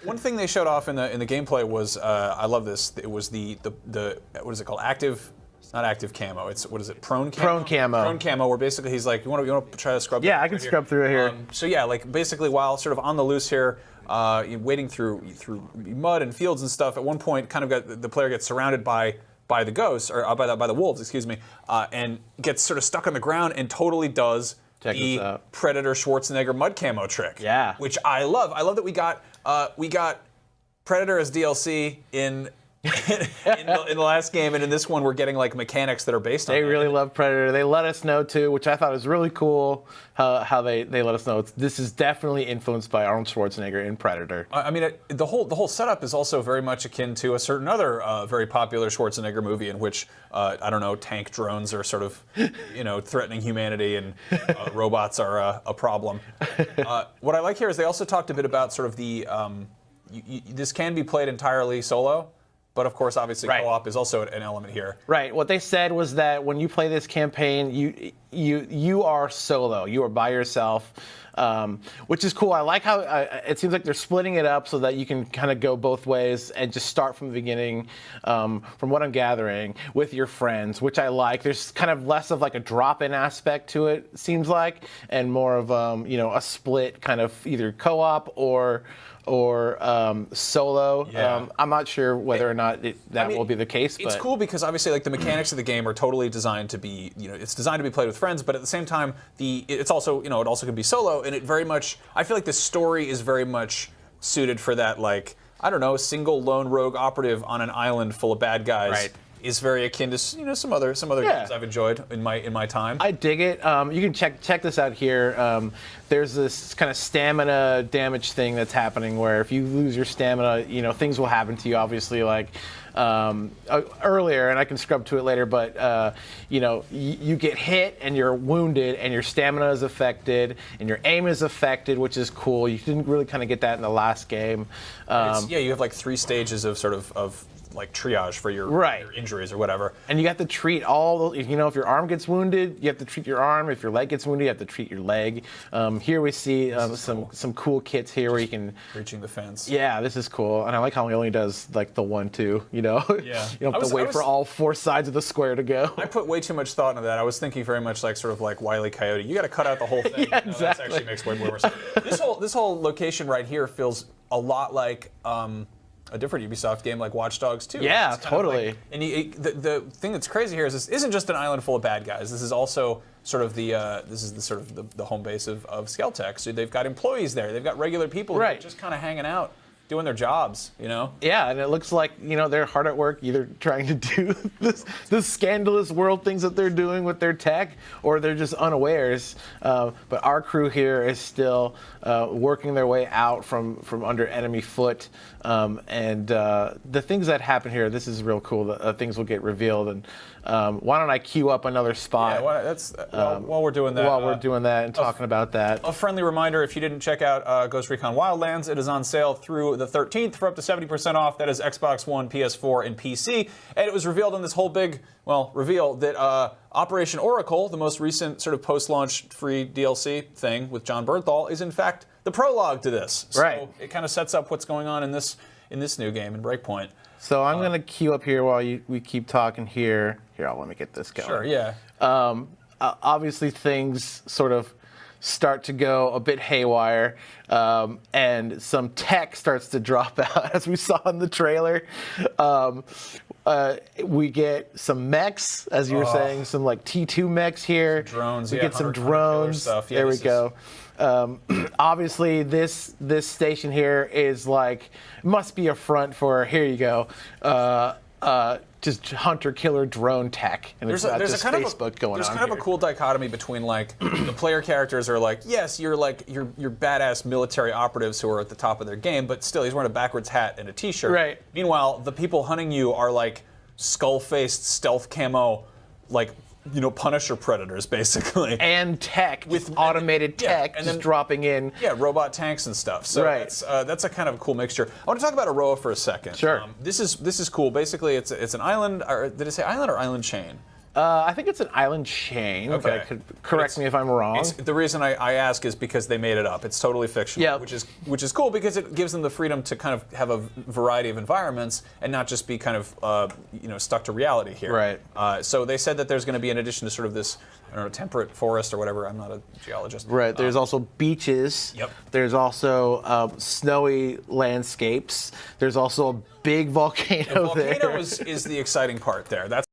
One thing they showed off in the gameplay was I love this. It was the what is it called? Active. It's not active camo. It's what is it? Prone camo. Prone camo. Prone camo. Where basically he's like, you want to try to scrub? Yeah, I can scrub through it here. So yeah, like basically while sort of on the loose here, wading through mud and fields and stuff. At one point, kind of the player gets surrounded by the ghosts or by the wolves, excuse me, and gets sort of stuck on the ground and totally does the Predator Schwarzenegger mud camo trick. Yeah, which I love. I love that we got Predator as DLC in the last game, and in this one we're getting like mechanics that are based on They really love Predator. They let us know too, which I thought was really cool, how they let us know this is definitely influenced by Arnold Schwarzenegger in Predator. I mean, the whole setup is also very much akin to a certain other very popular Schwarzenegger movie in which I don't know, tank drones are sort of threatening humanity and robots are a problem. What I like here is they also talked a bit about sort of the this can be played entirely solo. But of course, obviously, co-op is also an element here. Right. What they said was that when you play this campaign, you are solo. You are by yourself, which is cool. I like how it seems like they're splitting it up so that you can kind of go both ways and just start from the beginning, from what I'm gathering, with your friends, which I like. There's kind of less of like a drop-in aspect to it, seems like, and more of a split kind of either co-op or solo. Yeah. I'm not sure whether or not that will be the case. It's cool because obviously, like the mechanics of the game are totally designed to be, it's designed to be played with friends. But at the same time, it's also, it also can be solo. And it very much, I feel like the story is very much suited for that, like, I don't know, single lone rogue operative on an island full of bad guys. Right. Is very akin to some other games I've enjoyed in my time. I dig it. You can check this out here. There's this kind of stamina damage thing that's happening where if you lose your stamina, things will happen to you. Obviously, like earlier, and I can scrub to it later. But you get hit and you're wounded, and your stamina is affected, and your aim is affected, which is cool. You didn't really kind of get that in the last game. You have like 3 stages of sort of like triage for your injuries or whatever. And you have to treat all, if your arm gets wounded, you have to treat your arm. If your leg gets wounded, you have to treat your leg. Here we see some cool kits here where you can... Reaching the fence. Yeah, this is cool. And I like how he only does like the 1, 2, Yeah. You don't have to wait for all 4 sides of the square to go. I put way too much thought into that. I was thinking very much like sort of like Wile E. Coyote. You got to cut out the whole thing. Yeah, exactly. That actually makes way more sense. This whole location right here feels a lot like... a different Ubisoft game like Watch Dogs 2. Yeah, totally. The thing that's crazy here is this isn't just an island full of bad guys. This is also sort of the home base of Skeltec. So they've got employees there. They've got regular people who are just kind of hanging out, doing their jobs, Yeah, and it looks like, they're hard at work either trying to do this scandalous world things that they're doing with their tech, or they're just unawares. But our crew here is still working their way out from under enemy foot. And the things that happen here, this is real cool. The things will get revealed. And why don't I queue up another spot? Yeah, while we're doing that. While we're doing that and talking about that. A friendly reminder, if you didn't check out Ghost Recon Wildlands, it is on sale through the 13th for up to 70% off. That is Xbox One, PS4, and PC. And it was revealed in this whole big, reveal that Operation Oracle, the most recent sort of post-launch free DLC thing with John Bernthal, is in fact the prologue to this. So it kind of sets up what's going on in this new game in Breakpoint. So I'm going to queue up here while we keep talking here. Here, let me get this going. Sure, yeah. Obviously, things sort of start to go a bit haywire, and some tech starts to drop out, as we saw in the trailer. We get some mechs, as you were saying, some like T2 mechs here. Drones, we get some drones. Stuff. Yeah, there we go. Obviously, this station here is like, must be a front for, here you go, just hunter-killer drone tech, and it's not just Facebook going on. There's kind of a cool dichotomy between like the player characters are like, yes, you're badass military operatives who are at the top of their game, but still he's wearing a backwards hat and a t-shirt. Right. Meanwhile, the people hunting you are like skull-faced stealth camo, like Punisher predators, basically. And tech, with automated tech, and then dropping in. Yeah, robot tanks and stuff. So that's a kind of a cool mixture. I want to talk about Aroa for a second. Sure. This is cool. Basically, it's an island. Or did it say island or island chain? I think it's an island chain. Okay. But I could correct me if I'm wrong. The reason I ask is because they made it up. It's totally fictional, Yep. which is cool because it gives them the freedom to kind of have a variety of environments and not just be kind of stuck to reality here. Right. So they said that there's going to be, in addition to sort of this, I don't know, temperate forest or whatever. I'm not a geologist. Right. There's also beaches. Yep. There's also snowy landscapes. There's also a big volcano The volcano there. is the exciting part there. That's